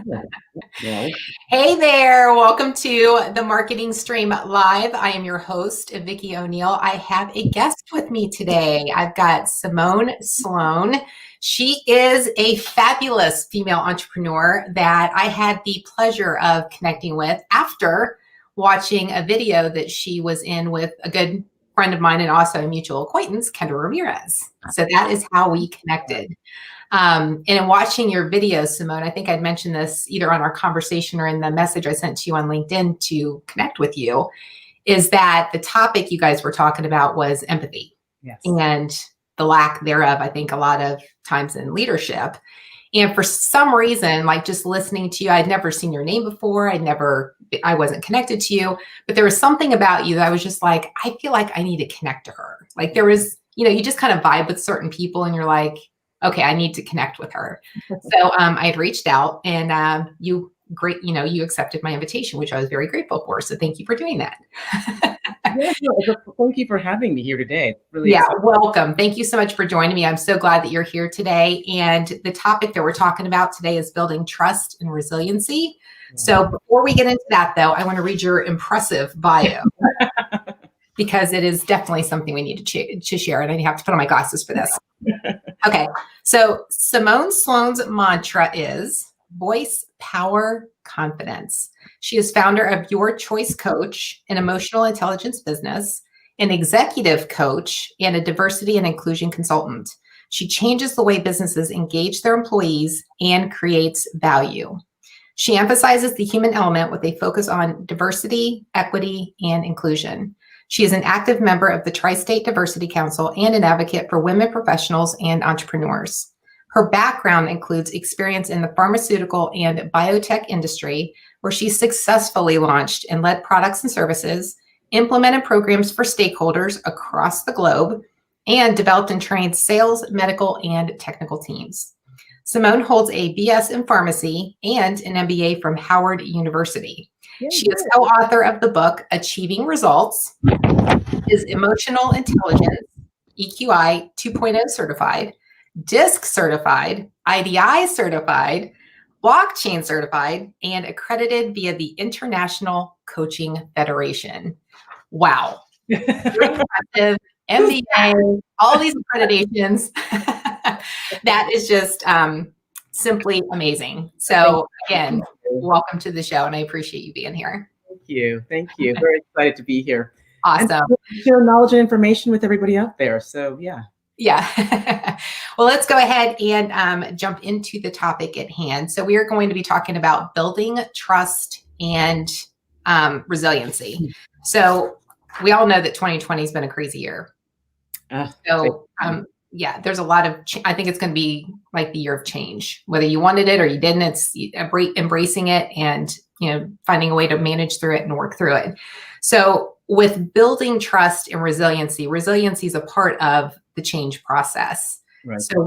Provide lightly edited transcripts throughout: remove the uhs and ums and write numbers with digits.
Well, Hey there, welcome to the Marketing Stream Live. I am your host, Vicki O'Neill. I have a guest with me today. I've got Simone Sloan. She is a fabulous female entrepreneur that I had the pleasure of connecting with after watching a video that she was in with a good friend of mine and also a mutual acquaintance, Kendra Ramirez. So that is how we connected. And in watching your videos, Simone, I think I'd mentioned this either on our conversation or in the message I sent to you on LinkedIn to connect with you, is that the topic you guys were talking about was empathy. yes. And the lack thereof, I think, a lot of times in leadership. And for some reason, like just listening to you, I'd never seen your name before. I wasn't connected to you, but there was something about you that I was just like, I feel like I need to connect to her. Like there was, you just kind of vibe with certain people and you're like, okay, I need to connect with her. So I had reached out and you accepted my invitation, which I was very grateful for. So thank you for doing that. Yeah, thank you for having me here today. Really exciting. Welcome. Thank you so much for joining me. I'm so glad that you're here today. And the topic that we're talking about today is building trust and resiliency. So before we get into that, though, I want to read your impressive bio because it is definitely something we need to share. And I have to put on my glasses for this. Okay. So Simone Sloan's mantra is voice, power, confidence. She is founder of Your Choice Coach, an emotional intelligence business, an executive coach, and a diversity and inclusion consultant. She changes the way businesses engage their employees and creates value. She emphasizes the human element with a focus on diversity, equity, and inclusion. She is an active member of the Tri-State Diversity Council and an advocate for women professionals and entrepreneurs. Her background includes experience in the pharmaceutical and biotech industry, where she successfully launched and led products and services, implemented programs for stakeholders across the globe, and developed and trained sales, medical, and technical teams. Simone holds a BS in pharmacy and an MBA from Howard University. She is co-author of the book, Achieving Results, is Emotional Intelligence, EQI 2.0 certified, DISC certified, IDI certified, blockchain certified, and accredited via the International Coaching Federation. Wow. Impressive. MBA, all these accreditations. That is just simply amazing. So again, welcome to the show, and I appreciate you being here. Thank you. Very excited to be here. Awesome. And share knowledge and information with everybody out there. So yeah. Well, let's go ahead and jump into the topic at hand. So we are going to be talking about building trust and resiliency. So we all know that 2020 has been a crazy year. There's a lot of, I think it's going to be like the year of change, whether you wanted it or you didn't. It's embracing it and, finding a way to manage through it and work through it. So with building trust and resiliency is a part of the change process. Right. So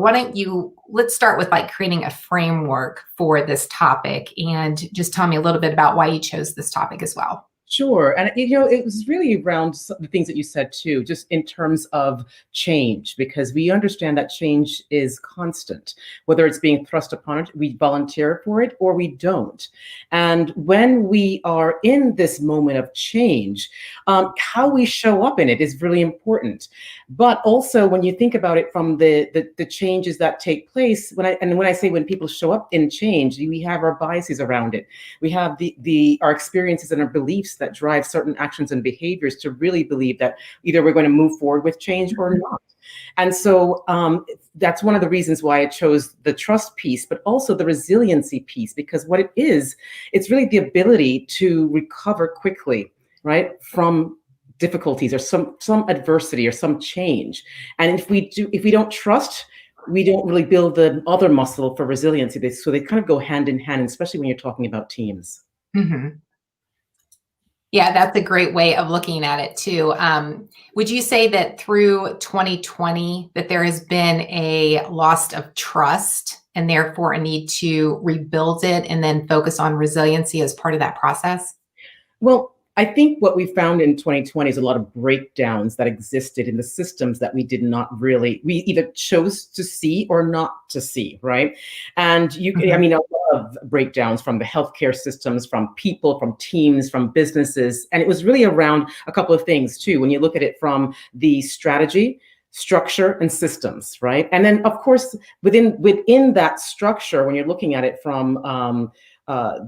let's start with like creating a framework for this topic and just tell me a little bit about why you chose this topic as well. Sure. And, it was really around the things that you said, too, just in terms of change, because we understand that change is constant, whether it's being thrust upon it, we volunteer for it or we don't. And when we are in this moment of change, how we show up in it is really important. But also when you think about it from the changes that take place, when I say when people show up in change, we have our biases around it. We have our experiences and our beliefs that drive certain actions and behaviors to really believe that either we're going to move forward with change or not. And so that's one of the reasons why I chose the trust piece, but also the resiliency piece, because what it is, it's really the ability to recover quickly, right, from difficulties or some adversity or some change. And if we don't trust, we don't really build the other muscle for resiliency. So they kind of go hand in hand, especially when you're talking about teams. Mm-hmm. Yeah, that's a great way of looking at it too. Would you say that through 2020 that there has been a loss of trust and therefore a need to rebuild it and then focus on resiliency as part of that process? Well, I think what we found in 2020 is a lot of breakdowns that existed in the systems that we did not really, we either chose to see or not to see, right? And I mean, a lot of breakdowns from the healthcare systems, from people, from teams, from businesses. And it was really around a couple of things too. When you look at it from the strategy, structure, and systems, right? And then of course, within that structure, when you're looking at it from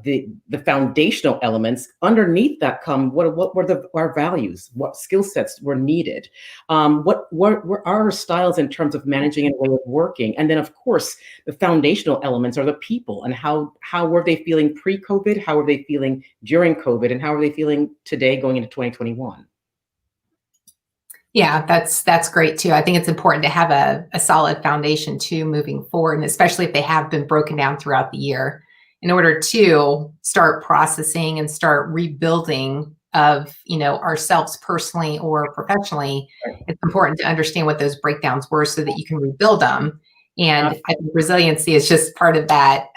the foundational elements, underneath that come what were our values, what skill sets were needed, what were our styles in terms of managing and way of working, and then of course the foundational elements are the people and how were they feeling pre-COVID, how were they feeling during COVID, and how are they feeling today going into 2021. Yeah, that's great too. I think it's important to have a solid foundation too moving forward, and especially if they have been broken down throughout the year, in order to start processing and start rebuilding of, ourselves personally or professionally. It's important to understand what those breakdowns were so that you can rebuild them. And I think resiliency is just part of that.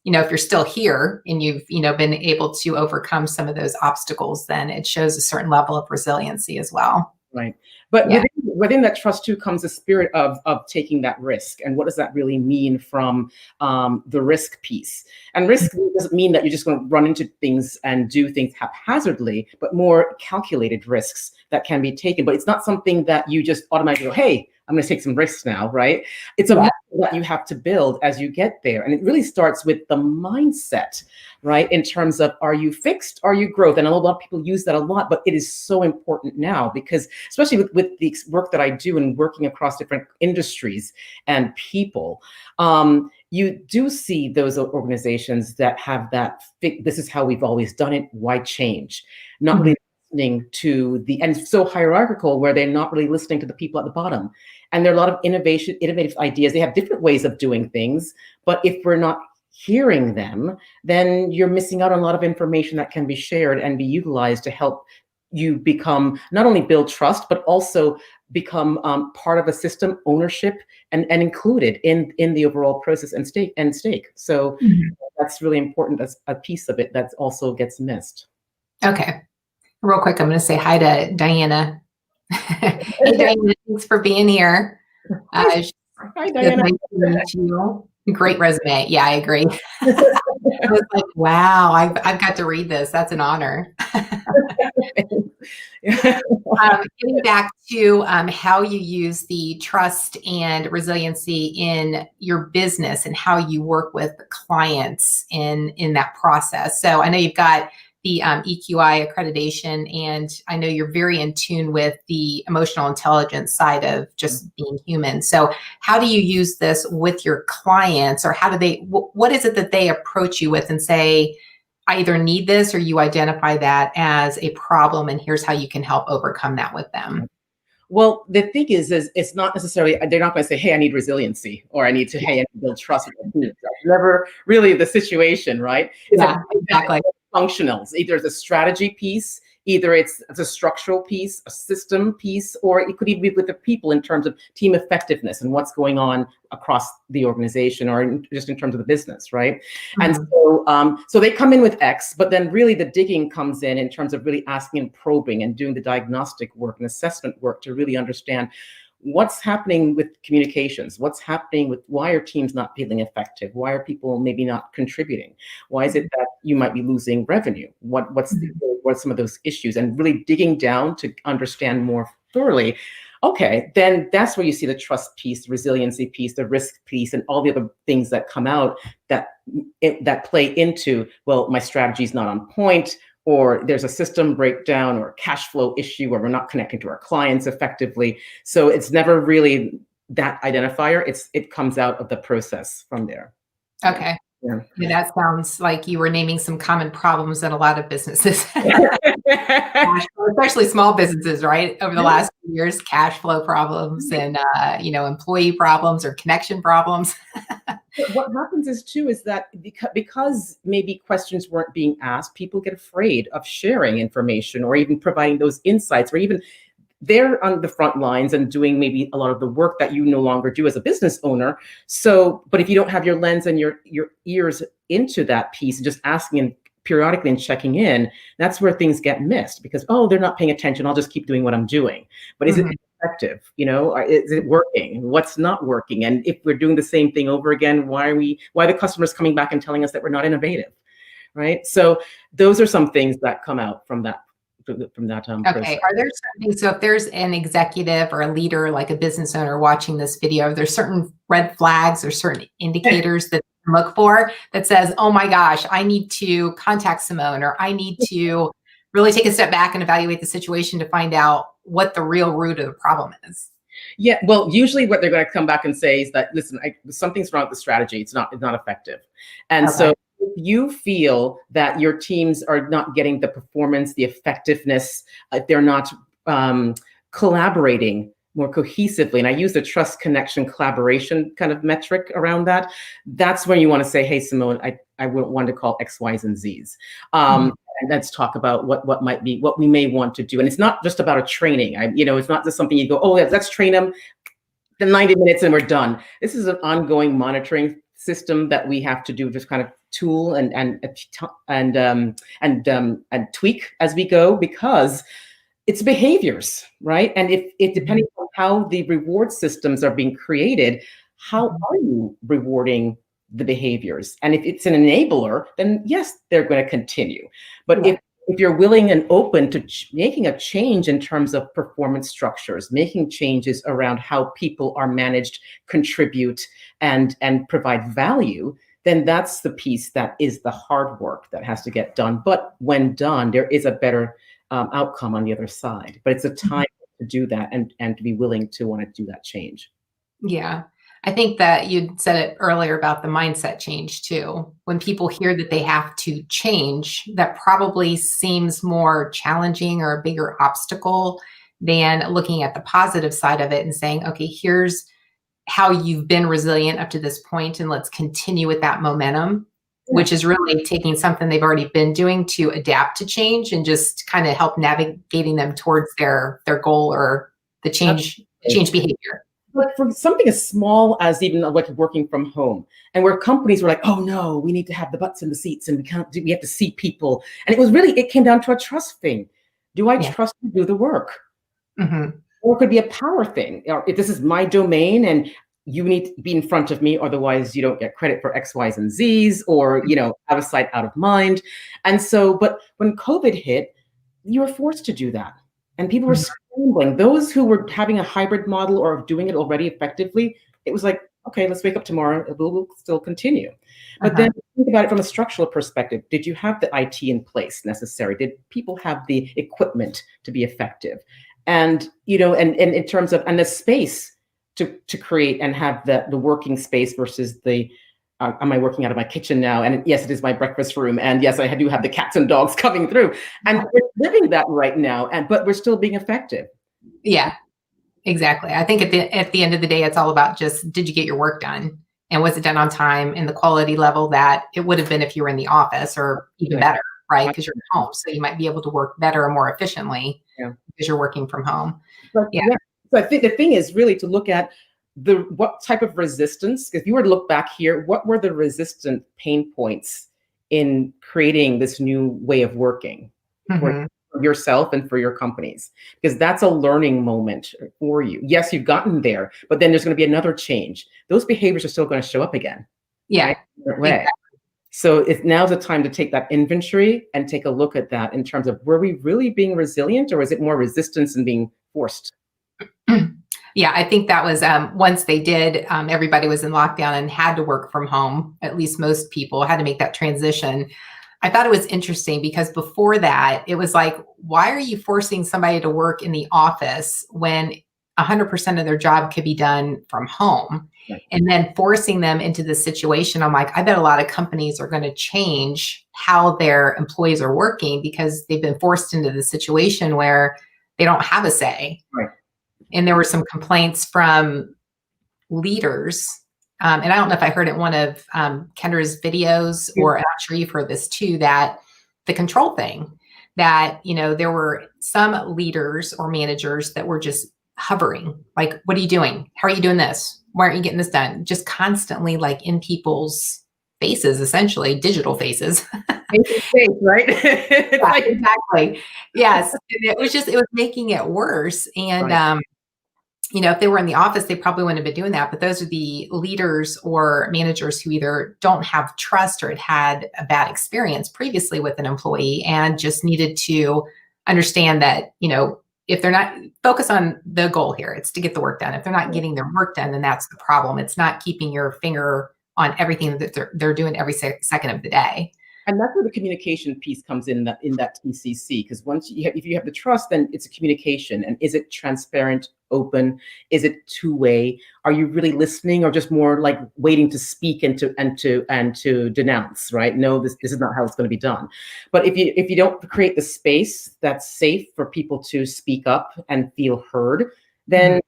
If you're still here and you've, been able to overcome some of those obstacles, then it shows a certain level of resiliency as well. Right. But within that trust too comes the spirit of taking that risk. And what does that really mean from the risk piece? And risk doesn't mean that you're just going to run into things and do things haphazardly, but more calculated risks that can be taken. But it's not something that you just automatically go, hey, I'm going to take some risks now, right? It's a muscle that you have to build as you get there. And it really starts with the mindset, right? In terms of, are you fixed? Are you growth? And I know a lot of people use that a lot, but it is so important now because especially with the work that I do and working across different industries and people, you do see those organizations that have that, this is how we've always done it, why change? Not really listening to and so hierarchical where they're not really listening to the people at the bottom. And there are a lot of innovative ideas. They have different ways of doing things, but if we're not hearing them, then you're missing out on a lot of information that can be shared and be utilized to help you become, not only build trust, but also become part of a system, ownership, and included in the overall process and stake. So that's really important. That's a piece of it that also gets missed. Okay. Real quick, I'm going to say hi to Diana. Hey, Diana, thanks for being here. Hi, Diana. Nice to meet you. Great resume. Yeah, I agree. I was like, wow, I've got to read this. That's an honor. Getting back to how you use the trust and resiliency in your business and how you work with clients in that process. So I know you've got the EQI accreditation, and I know you're very in tune with the emotional intelligence side of just being human. So how do you use this with your clients, or how do they, what is it that they approach you with and say, I either need this, or you identify that as a problem and here's how you can help overcome that with them? Well, the thing is it's not necessarily, they're not going to say, hey, I need resiliency, or I need to, hey, I need to build trust. That's never really the situation, right? Exactly. Functionals. Either it's a strategy piece, either it's a structural piece, a system piece, or it could even be with the people in terms of team effectiveness and what's going on across the organization or just in terms of the business, right? And so they come in with X, but then really the digging comes in terms of really asking and probing and doing the diagnostic work and assessment work to really understand what's happening with communications, what's happening with why are teams not feeling effective, why are people maybe not contributing, why is it that you might be losing revenue, what's some of those issues, and really digging down to understand more thoroughly. Okay, then that's where you see the trust piece, the resiliency piece, the risk piece, and all the other things that come out that play into, well, my strategy is not on point, or there's a system breakdown or a cash flow issue where we're not connecting to our clients effectively. So it's never really that identifier. It comes out of the process from there. Okay. Yeah, that sounds like you were naming some common problems in a lot of businesses, especially small businesses, right? Over the last few years, cash flow problems and, employee problems or connection problems. What happens is that because maybe questions weren't being asked, people get afraid of sharing information or even providing those insights, or even they're on the front lines and doing maybe a lot of the work that you no longer do as a business owner. So, but if you don't have your lens and your ears into that piece and just asking and periodically and checking in, that's where things get missed because, oh, they're not paying attention. I'll just keep doing what I'm doing. But is it effective? Is it working? What's not working? And if we're doing the same thing over again, why are the customers coming back and telling us that we're not innovative? Right. So those are some things that come out from that. Okay. Are there something, so if there's an executive or a leader, like a business owner watching this video, there's certain red flags or certain indicators that you look for that says, oh my gosh, I need to contact Simone, or I need to really take a step back and evaluate the situation to find out what the real root of the problem is? Yeah, well, usually what they're going to come back and say is that, listen, something's wrong with the strategy. It's not effective. And so if you feel that your teams are not getting the performance, the effectiveness, they're not collaborating more cohesively, and I use the trust, connection, collaboration kind of metric around that, that's when you want to say, hey, Simone, I wouldn't want to call X, Y's, and Z's. And let's talk about what might be, what we may want to do. And it's not just about a training. It's not just something you go, oh, let's train them, the 90 minutes and we're done. This is an ongoing monitoring system that we have to do, just kind of tool and tweak as we go, because it's behaviors, right? And if it depending on how the reward systems are being created, how are you rewarding the behaviors? And if it's an enabler, then yes, they're going to continue. But if you're willing and open to making a change in terms of performance structures, making changes around how people are managed, contribute, and provide value, then that's the piece that is the hard work that has to get done. But when done, there is a better outcome on the other side. But it's a time to do that and to be willing to want to do that change. Yeah. I think that you said it earlier about the mindset change too. When people hear that they have to change, that probably seems more challenging or a bigger obstacle than looking at the positive side of it and saying, okay, here's how you've been resilient up to this point, and let's continue with that momentum, which is really taking something they've already been doing to adapt to change and just kind of help navigating them towards their goal or the change behavior. But for something as small as even like working from home, and where companies were like, oh no, we need to have the butts in the seats and we have to see people. And it came down to a trust thing. Do I trust you to do the work? Or it could be a power thing. Or if this is my domain and you need to be in front of me, otherwise you don't get credit for X, Y's, and Z's, or, out of sight, out of mind. And so, but when COVID hit, you were forced to do that. And people were scrambling. Those who were having a hybrid model or doing it already effectively, it was like, okay, let's wake up tomorrow. We'll still continue. But then think about it from a structural perspective. Did you have the IT in place necessary? Did people have the equipment to be effective? And, and in terms of, and the space to create and have the working space versus am I working out of my kitchen now? And yes, it is my breakfast room. And yes, I do have the cats and dogs coming through. And we're living that right now, but we're still being effective. Yeah, exactly. I think at the end of the day, it's all about just, did you get your work done? And was it done on time and the quality level that it would have been if you were in the office, or even better, right? Because you're at home. So you might be able to work better or more efficiently because you're working from home. So I think the thing is really to look at what type of resistance, if you were to look back here, what were the resistant pain points in creating this new way of working for yourself and for your companies? Because that's a learning moment for you. Yes, you've gotten there, but then there's going to be another change. Those behaviors are still going to show up again. Yeah. Right? Exactly. So now's the time to take that inventory and take a look at that in terms of, were we really being resilient, or is it more resistance and being forced? Yeah, I think that was once they did, everybody was in lockdown and had to work from home. At least most people had to make that transition. I thought it was interesting because before that, it was like, why are you forcing somebody to work in the office when 100% of their job could be done from home? Right. And then forcing them into this situation, I'm like, I bet a lot of companies are going to change how their employees are working because they've been forced into the situation where they don't have a say. Right. And there were some complaints from leaders. And I don't know if I heard it in one of Kendra's videos, or I'm sure you've heard this too, that the control thing, that, there were some leaders or managers that were just hovering. Like, what are you doing? How are you doing this? Why aren't you getting this done? Just constantly like in people's faces, essentially digital faces. Face to face, right? It's Yeah, like, exactly. Yes. And it was making it worse. And, right. if they were in the office, they probably wouldn't have been doing that. But those are the leaders or managers who either don't have trust or had a bad experience previously with an employee and just needed to understand that, if they're not focus on the goal here, it's to get the work done. If they're not getting their work done, then that's the problem. It's not keeping your finger on everything that they're doing every second of the day. And that's where the communication piece comes in that TCC, because if you have the trust, then it's a communication. And is it transparent, open? Is it two-way? Are you really listening, or just more like waiting to speak and to denounce? Right? No, this is not how it's going to be done. But if you don't create the space that's safe for people to speak up and feel heard, then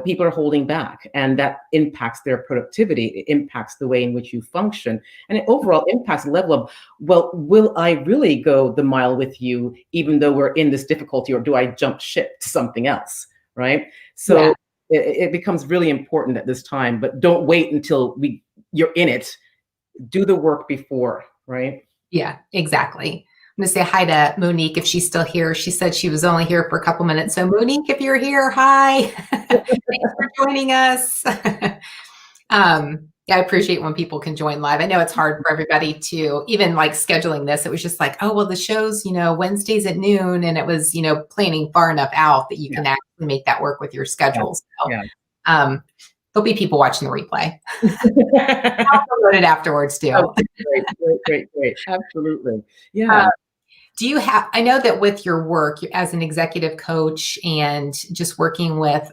people are holding back, and that impacts their productivity. It impacts the way in which you function, and it overall impacts the level of, well, will I really go the mile with you, even though we're in this difficulty, or do I jump ship to something else? Right. So it becomes really important at this time, but don't wait until you're in it. Do the work before, right? Yeah, exactly. I'm going to say hi to Monique if she's still here. She said she was only here for a couple minutes. So Monique, if you're here, hi. Thanks for joining us. I appreciate when people can join live. I know it's hard for everybody to, even like scheduling this. It was just like, oh, well, the show's, Wednesdays at noon. And it was, planning far enough out that you can actually make that work with your schedule. So there'll be people watching the replay. I'll promote it afterwards too. Oh, great. Absolutely. Yeah. I know that with your work as an executive coach and just working with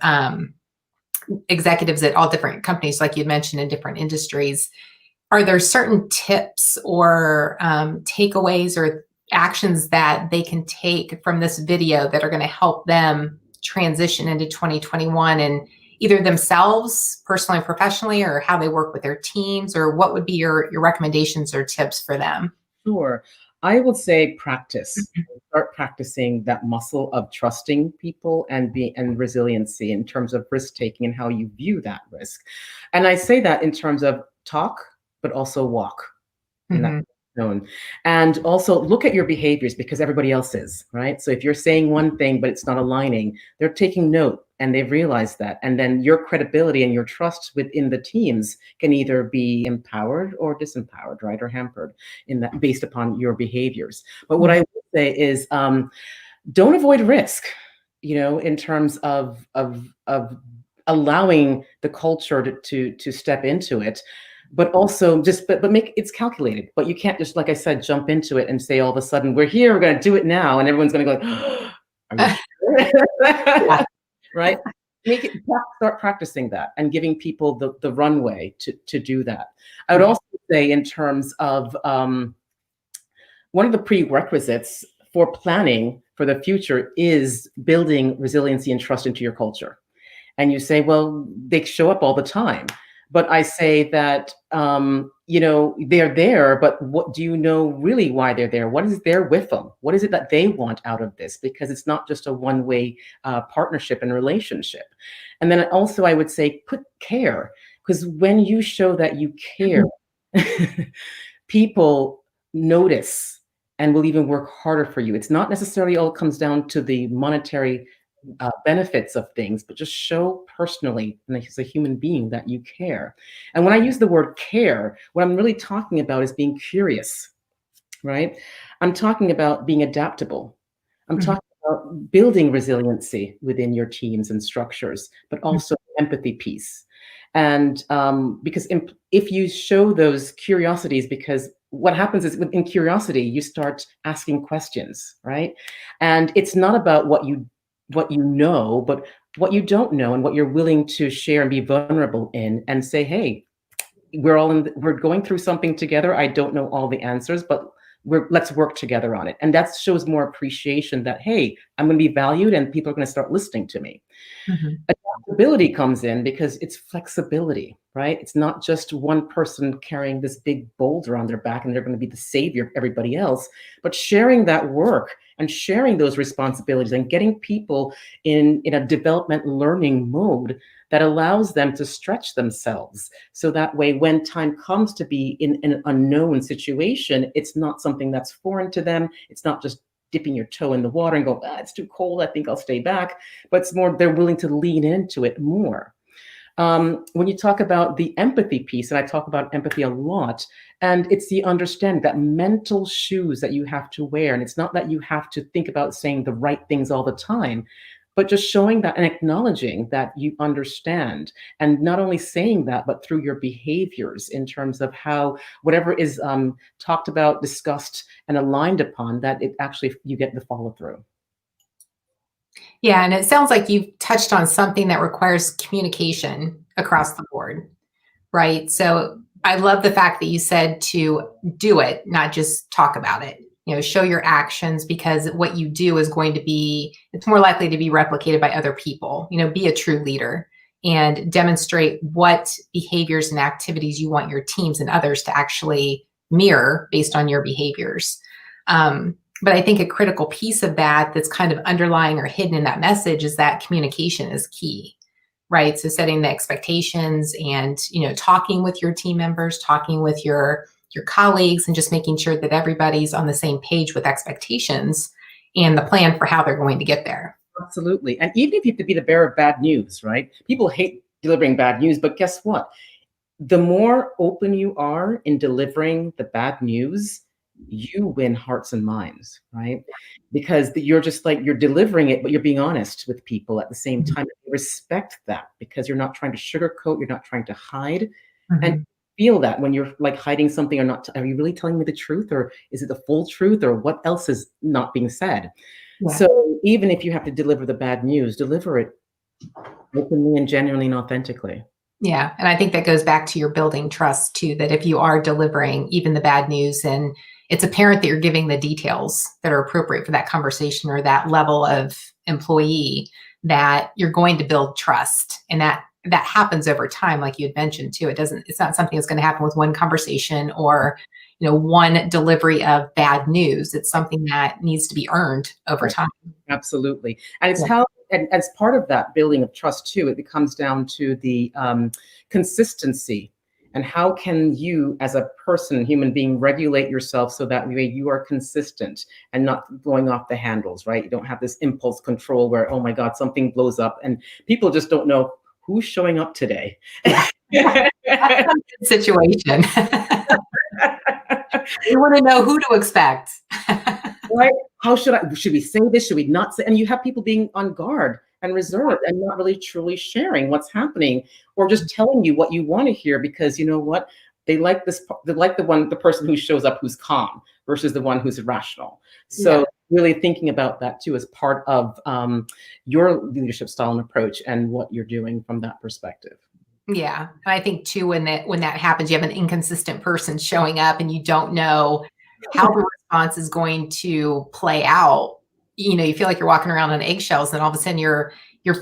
executives at all different companies, like you mentioned, in different industries, are there certain tips or takeaways or actions that they can take from this video that are going to help them transition into 2021 and either themselves personally and professionally, or how they work with their teams, or what would be your recommendations or tips for them? Sure. I would say practice. Start practicing that muscle of trusting people and resiliency in terms of risk taking and how you view that risk. And I say that in terms of talk, but also walk. In that zone. And also look at your behaviors, because everybody else is, right? So if you're saying one thing, but it's not aligning, they're taking note and they've realized that. And then your credibility and your trust within the teams can either be empowered or disempowered, right? Or hampered in that based upon your behaviors. But what I would say is don't avoid risk, in terms of allowing the culture to step into it. But also but make it's calculated. But you can't just, like I said, jump into it and say all of a sudden, we're here, we're going to do it now, and everyone's going to go, oh, are you sure? Right? Start practicing that and giving people the runway to do that. I would also say, in terms of one of the prerequisites for planning for the future is building resiliency and trust into your culture. And you say, well, they show up all the time. But I say that, they're there, but what do you know really why they're there? What is there with them? What is it that they want out of this? Because it's not just a one-way partnership and relationship. And then also I would say put care, because when you show that you care, people notice and will even work harder for you. It's not necessarily all comes down to the monetary benefits of things, but just show personally, and as a human being, that you care. And when I use the word care, what I'm really talking about is being curious, right? I'm talking about being adaptable. I'm talking about building resiliency within your teams and structures, but also empathy piece. And because if you show those curiosities, because what happens is in curiosity, you start asking questions, right? And it's not about what you know, but what you don't know and what you're willing to share and be vulnerable in, and say, hey, we're going through something together. I don't know all the answers, but let's work together on it. And that shows more appreciation that, hey, I'm going to be valued and people are going to start listening to me. Mhm. Adaptability comes in because it's flexibility, right? It's not just one person carrying this big boulder on their back and they're going to be the savior of everybody else, but sharing that work and sharing those responsibilities and getting people in a development learning mode that allows them to stretch themselves. So that way, when time comes to be in an unknown situation, it's not something that's foreign to them. It's not just dipping your toe in the water and go, it's too cold, I think I'll stay back. But it's more, they're willing to lean into it more. When you talk about the empathy piece, and I talk about empathy a lot, and it's the understanding that mental shoes that you have to wear. And it's not that you have to think about saying the right things all the time, but just showing that and acknowledging that you understand. And not only saying that, but through your behaviors in terms of how whatever is talked about, discussed, and aligned upon, that it actually, you get the follow through. Yeah, and it sounds like you've touched on something that requires communication across the board, right? So I love the fact that you said to do it, not just talk about it. Show your actions, because what you do is going to be, it's more likely to be replicated by other people. Be a true leader and demonstrate what behaviors and activities you want your teams and others to actually mirror based on your behaviors. But I think a critical piece of that that's kind of underlying or hidden in that message is that communication is key, right? So setting the expectations and, talking with your team members, talking with your colleagues, and just making sure that everybody's on the same page with expectations and the plan for how they're going to get there. Absolutely. And even if you have to be the bearer of bad news, right? People hate delivering bad news, but guess what? The more open you are in delivering the bad news, you win hearts and minds, right? Because you're just like, you're delivering it, but you're being honest with people at the same time. You respect that because you're not trying to sugarcoat, you're not trying to hide. Mm-hmm. And feel that when you're like hiding something or not, are you really telling me the truth, or is it the full truth, or what else is not being said? Yeah. So even if you have to deliver the bad news, deliver it openly and genuinely and authentically. Yeah. And I think that goes back to your building trust too, that if you are delivering even the bad news, and it's apparent that you're giving the details that are appropriate for that conversation or that level of employee, that you're going to build trust. And that happens over time, like you had mentioned too. It's not something that's going to happen with one conversation or, one delivery of bad news. It's something that needs to be earned over time. Absolutely. And it's how, and as part of that building of trust too, it comes down to the consistency. And how can you, as a person, human being, regulate yourself so that way you are consistent and not going off the handles, right? You don't have this impulse control where, oh my God, something blows up and people just don't know who's showing up today. That's a good situation. You want to know who to expect. Right? Should we say this? Should we not say? And you have people being on guard and reserved and not really truly sharing what's happening, or just telling you what you want to hear because you know what? They like this, they like the person who shows up who's calm versus the one who's irrational. So really thinking about that too as part of your leadership style and approach and what you're doing from that perspective. Yeah. And I think too, when that happens, you have an inconsistent person showing up and you don't know how the response is going to play out. You feel like you're walking around on eggshells, and all of a sudden you're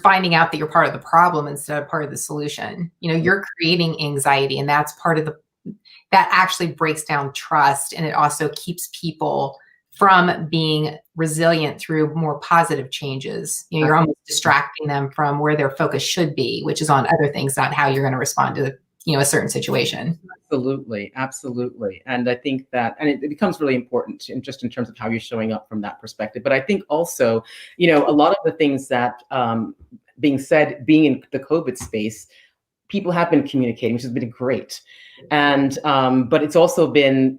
finding out that you're part of the problem instead of part of the solution. You're creating anxiety, and that's part of that actually breaks down trust. And it also keeps people from being resilient through more positive changes. You're almost distracting them from where their focus should be, which is on other things, not how you're going to respond to a certain situation. Absolutely. Absolutely. And I think that, and it becomes really important just in terms of how you're showing up from that perspective. But I think also, a lot of the things that being said, being in the COVID space, people have been communicating, which has been great. And, but it's also been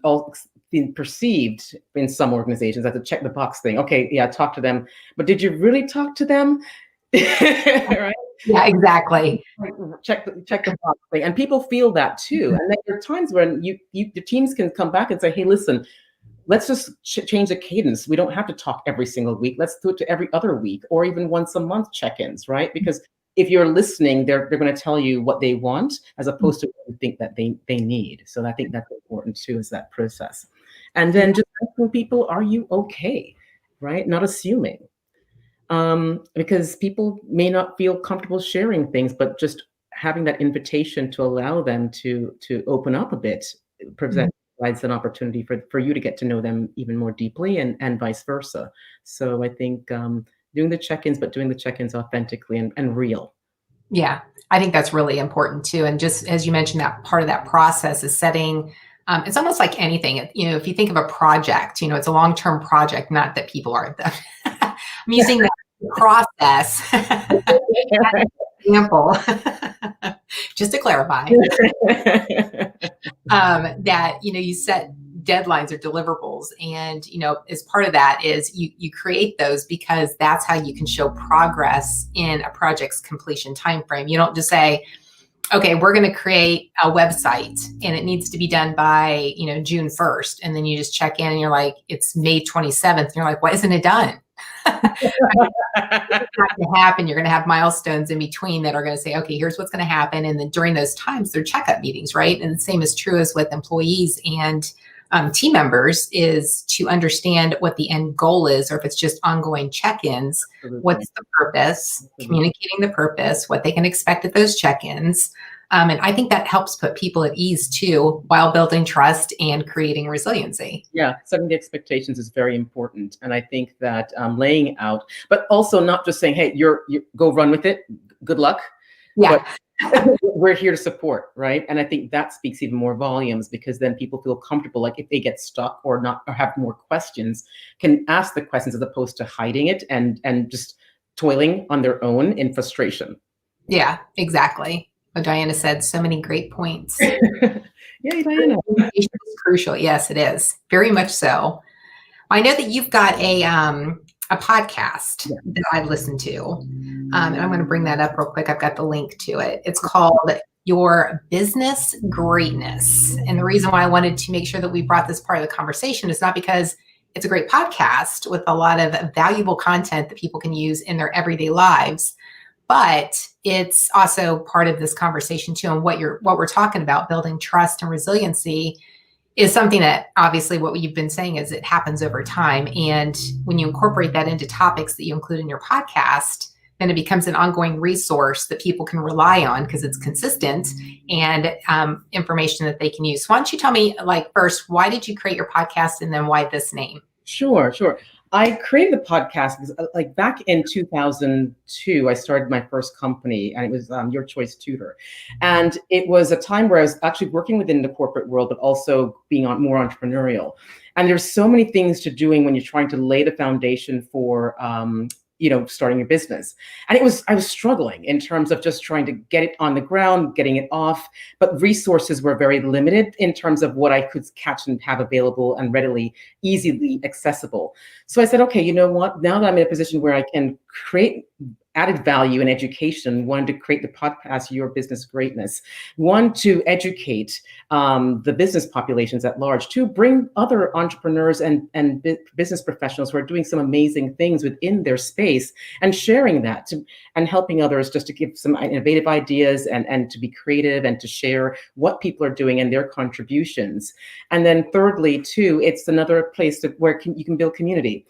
perceived in some organizations as a check the box thing. Okay. Yeah. Talk to them, but did you really talk to them? Right? Yeah, exactly. Check the box thing. And people feel that too. And then there are times when the teams can come back and say, hey, listen, let's just change the cadence. We don't have to talk every single week. Let's do it to every other week or even once a month check-ins, right? Because if you're listening, they're going to tell you what they want as opposed to what you think that they need. So I think that's important too, is that process. And then just asking people, are you okay? Right? Not assuming. because people may not feel comfortable sharing things, but just having that invitation to allow them to open up a bit provides an opportunity for you to get to know them even more deeply, and vice versa. So I think doing the check-ins, but doing the check-ins authentically and real. Yeah, I think that's really important too. And just as you mentioned, that part of that process is setting, it's almost like anything, if you think of a project, it's a long-term project, not that people are, I'm using that process example, just to clarify, that, you set deadlines or deliverables. And, as part of that is you create those because that's how you can show progress in a project's completion timeframe. You don't just say, okay, we're going to create a website and it needs to be done by, June 1st. And then you just check in and you're like, it's May 27th. And you're like, why isn't it done? It's not going to happen. You're going to have milestones in between that are going to say, okay, here's what's going to happen. And then during those times, they're checkup meetings, right? And the same is true as with employees and team members, is to understand what the end goal is, or if it's just ongoing check-ins, what's the purpose, communicating the purpose, what they can expect at those check-ins. And I think that helps put people at ease too, while building trust and creating resiliency. Yeah, setting the expectations is very important. And I think that laying out, but also not just saying, hey, you go run with it, good luck. Yeah. But we're here to support, right? And I think that speaks even more volumes, because then people feel comfortable, like if they get stuck or have more questions, can ask the questions as opposed to hiding it and just toiling on their own in frustration. Yeah, exactly. What Diana said, so many great points. Yay, Diana. Communication is crucial. Yes, it is. Very much so. I know that you've got a podcast that I listened to. And I'm going to bring that up real quick. I've got the link to it. It's called Your Business Greatness. And the reason why I wanted to make sure that we brought this part of the conversation is not because it's a great podcast with a lot of valuable content that people can use in their everyday lives, but it's also part of this conversation too. And what we're talking about, building trust and resiliency, is something that obviously what you've been saying is it happens over time. And when you incorporate that into topics that you include in your podcast, then it becomes an ongoing resource that people can rely on because it's consistent and information that they can use. So why don't you tell me, first, why did you create your podcast, and then why this name? Sure. I created the podcast because, back in 2002, I started my first company, and it was Your Choice Tutor. And it was a time where I was actually working within the corporate world, but also being more entrepreneurial. And there's so many things to doing when you're trying to lay the foundation for starting your business. And I was struggling in terms of just trying to get it on the ground, getting it off, but resources were very limited in terms of what I could catch and have available and easily accessible. So I said, okay, you know what? Now that I'm in a position where I can create added value in education, wanted to create the podcast, Your Business Greatness. One, to educate the business populations at large, to bring other entrepreneurs and business professionals who are doing some amazing things within their space and sharing that and helping others just to give some innovative ideas and to be creative and to share what people are doing and their contributions. And then thirdly, too, it's another place where you can build community.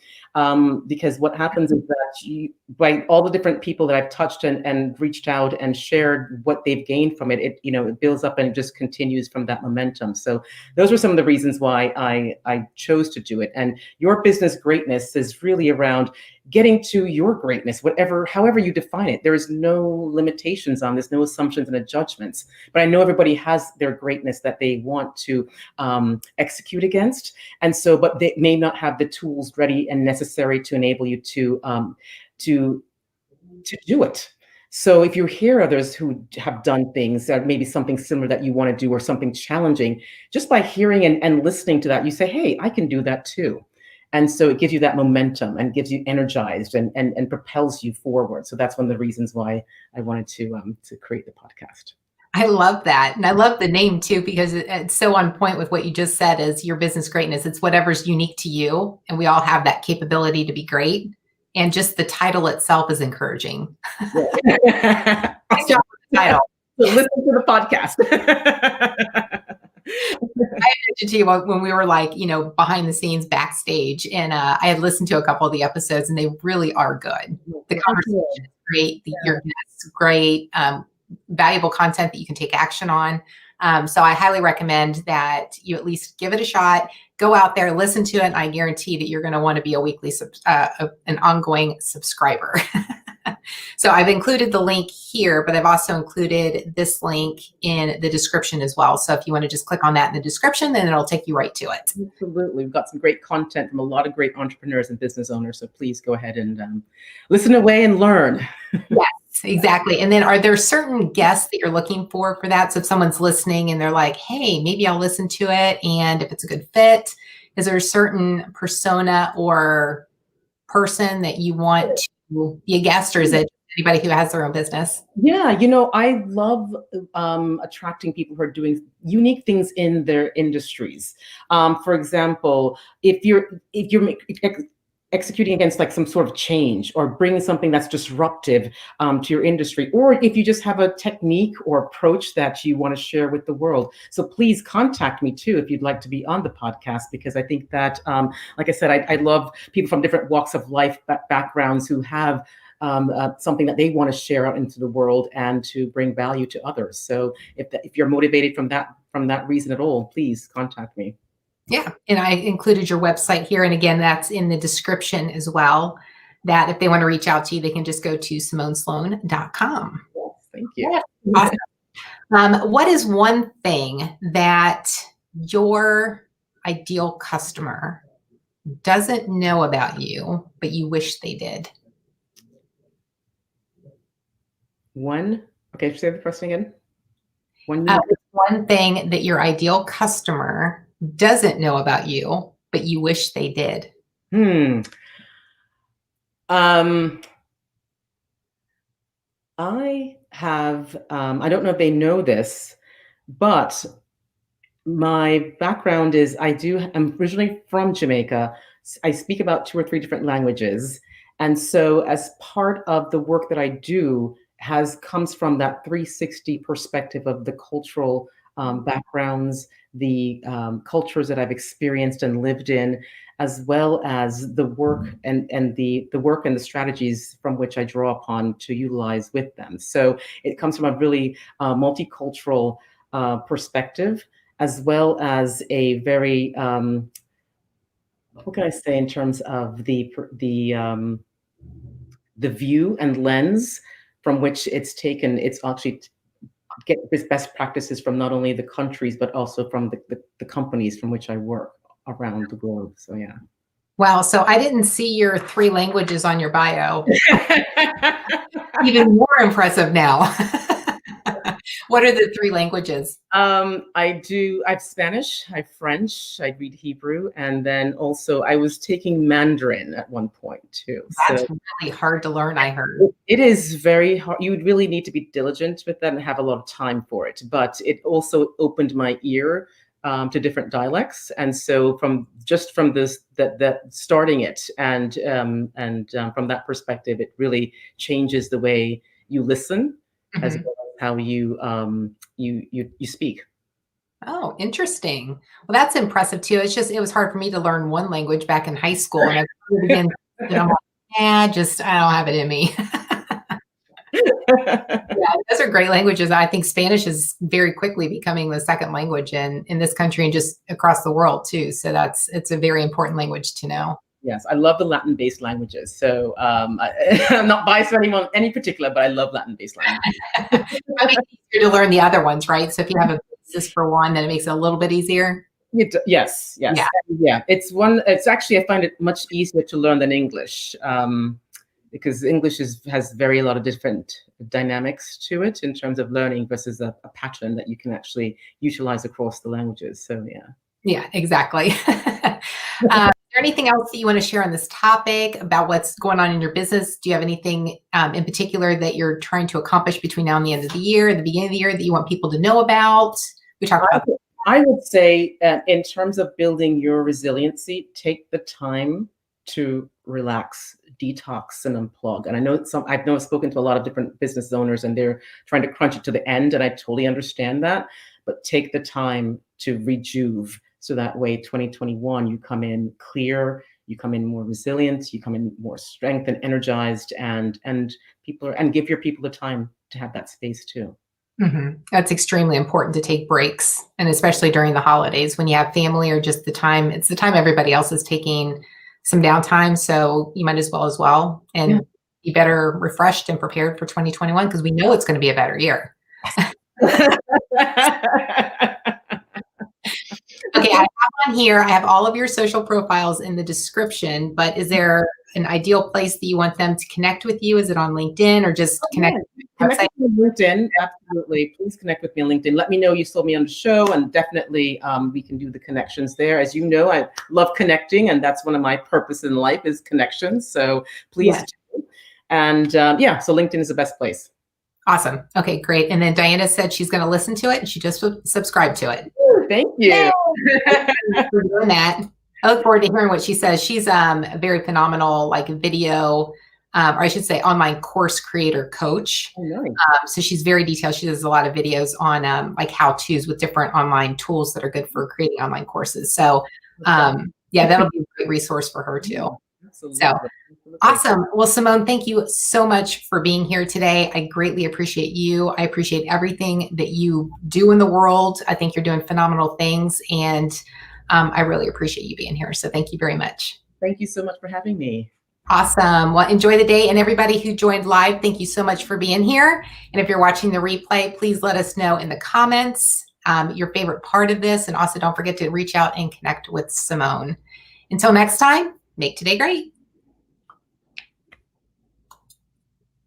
Because what happens is that by all the different people that I've touched and reached out and shared what they've gained from it, it builds up and it just continues from that momentum. So those were some of the reasons why I chose to do it. And Your Business Greatness is really around getting to your greatness, however you define it. There is no limitations on this, no assumptions and judgments. But I know everybody has their greatness that they want to execute against. And so, but they may not have the tools ready and necessary to enable you to do it. So if you hear others who have done things that maybe something similar that you want to do or something challenging, just by hearing and listening to that, you say, hey, I can do that too. And so it gives you that momentum and gets you energized and propels you forward. So that's one of the reasons why I wanted to create the podcast. I love that. And I love the name too, because it's so on point with what you just said is Your Business Greatness. It's whatever's unique to you. And we all have that capability to be great. And just the title itself is encouraging. Yeah. Nice job with the title. So listen to the podcast. mentioned to you when we were like, behind the scenes backstage, and I had listened to a couple of the episodes, and they really are good. The conversation is great. Your guests great. Valuable content that you can take action on. So I highly recommend that you at least give it a shot. Go out there, listen to it, and I guarantee that you're going to want to be a weekly, an ongoing subscriber. So I've included the link here, but I've also included this link in the description as well. So if you want to just click on that in the description, then it'll take you right to it. Absolutely. We've got some great content from a lot of great entrepreneurs and business owners. So please go ahead and listen away and learn. Yes, exactly. And then are there certain guests that you're looking for that? So if someone's listening and they're like, hey, maybe I'll listen to it, and if it's a good fit, is there a certain persona or person that you want to be a guest, or is it anybody who has their own business? Yeah, I love attracting people who are doing unique things in their industries. For example, if you're executing against like some sort of change or bringing something that's disruptive to your industry, or if you just have a technique or approach that you want to share with the world. So please contact me too if you'd like to be on the podcast, because I think that, like I said, I love people from different walks of life, backgrounds who have something that they want to share out into the world and to bring value to others. So if you're motivated from that reason at all, please contact me. Yeah. And I included your website here. And again, that's in the description as well, that if they want to reach out to you, they can just go to simonesloan.com. Yes, thank you. Yeah. Awesome. What is one thing that your ideal customer doesn't know about you, but you wish they did? Okay, say the first thing again. One thing that your ideal customer doesn't know about you, but you wish they did. I have, I don't know if they know this, but my background is I'm originally from Jamaica. I speak about 2 or 3 different languages. And so as part of the work that I do comes from that 360 perspective of the cultural backgrounds, the cultures that I've experienced and lived in, as well as the work and the work and the strategies from which I draw upon to utilize with them. So it comes from a really multicultural perspective, as well as a very what can I say in terms of the view and lens from which it's taken. It's actually get this best practices from not only the countries, but also from the companies from which I work around the globe. So yeah. Wow. So I didn't see your 3 languages on your bio. Even more impressive now. What are the 3 languages? I have Spanish, I have French, I read Hebrew, and then also I was taking Mandarin at one point too. That's really hard to learn, I heard. It is very hard. You would really need to be diligent with that and have a lot of time for it. But it also opened my ear to different dialects, and so from this starting it and from that perspective, it really changes the way you listen, as well as how you speak. Oh, interesting. Well, that's impressive too. It was hard for me to learn one language back in high school, and I'm like, I don't have it in me. Yeah, those are great languages. I think Spanish is very quickly becoming the second language in this country and just across the world too. So it's a very important language to know. Yes, I love the Latin-based languages. So I'm not biased for anyone, any particular, but I love Latin-based languages. It makes it easier to learn the other ones, right? So if you have a basis for one, then it makes it a little bit easier. Yes. Yeah. It's actually, I find it much easier to learn than English, because English has a lot of different dynamics to it in terms of learning versus a pattern that you can actually utilize across the languages. So yeah. Yeah, exactly. Is there anything else that you want to share on this topic about what's going on in your business? Do you have anything in particular that you're trying to accomplish between now and the end of the year, the beginning of the year, that you want people to know about? We talked about. I would say in terms of building your resiliency, take the time to relax, detox, and unplug. And I know I've spoken to a lot of different business owners, and they're trying to crunch it to the end, and I totally understand that. but take the time to rejuve. So that way, 2021, you come in clear, you come in more resilient, you come in more strength and energized, and give your people the time to have that space too. That's extremely important, to take breaks, and especially during the holidays when you have family, or just the time. It's the time everybody else is taking some downtime, so you might as well and be better refreshed and prepared for 2021, because we know it's going to be a better year. Okay, I have on here, I have all of your social profiles in the description, but is there an ideal place that you want them to connect with you? Is it on LinkedIn, or just connect? Connect with me on LinkedIn. Absolutely. Please connect with me on LinkedIn. Let me know you saw me on the show, and definitely we can do the connections there. As you know, I love connecting, and that's one of my purpose in life, is connections. So please do. And so LinkedIn is the best place. Awesome. Okay, great. And then Diana said she's going to listen to it, and she just subscribed to it. Thank you. For doing that. I look forward to hearing what she says. She's a very phenomenal, video, or I should say online course creator coach. Oh, nice. So she's very detailed. She does a lot of videos on how-tos with different online tools that are good for creating online courses. So that'll be a great resource for her too. Absolutely. So awesome. Well, Simone, thank you so much for being here today. I greatly appreciate you. I appreciate everything that you do in the world. I think you're doing phenomenal things, and I really appreciate you being here. So thank you very much. Thank you so much for having me. Awesome. Well, enjoy the day. And everybody who joined live, thank you so much for being here. And if you're watching the replay, please let us know in the comments your favorite part of this. And also don't forget to reach out and connect with Simone. Until next time, make today great.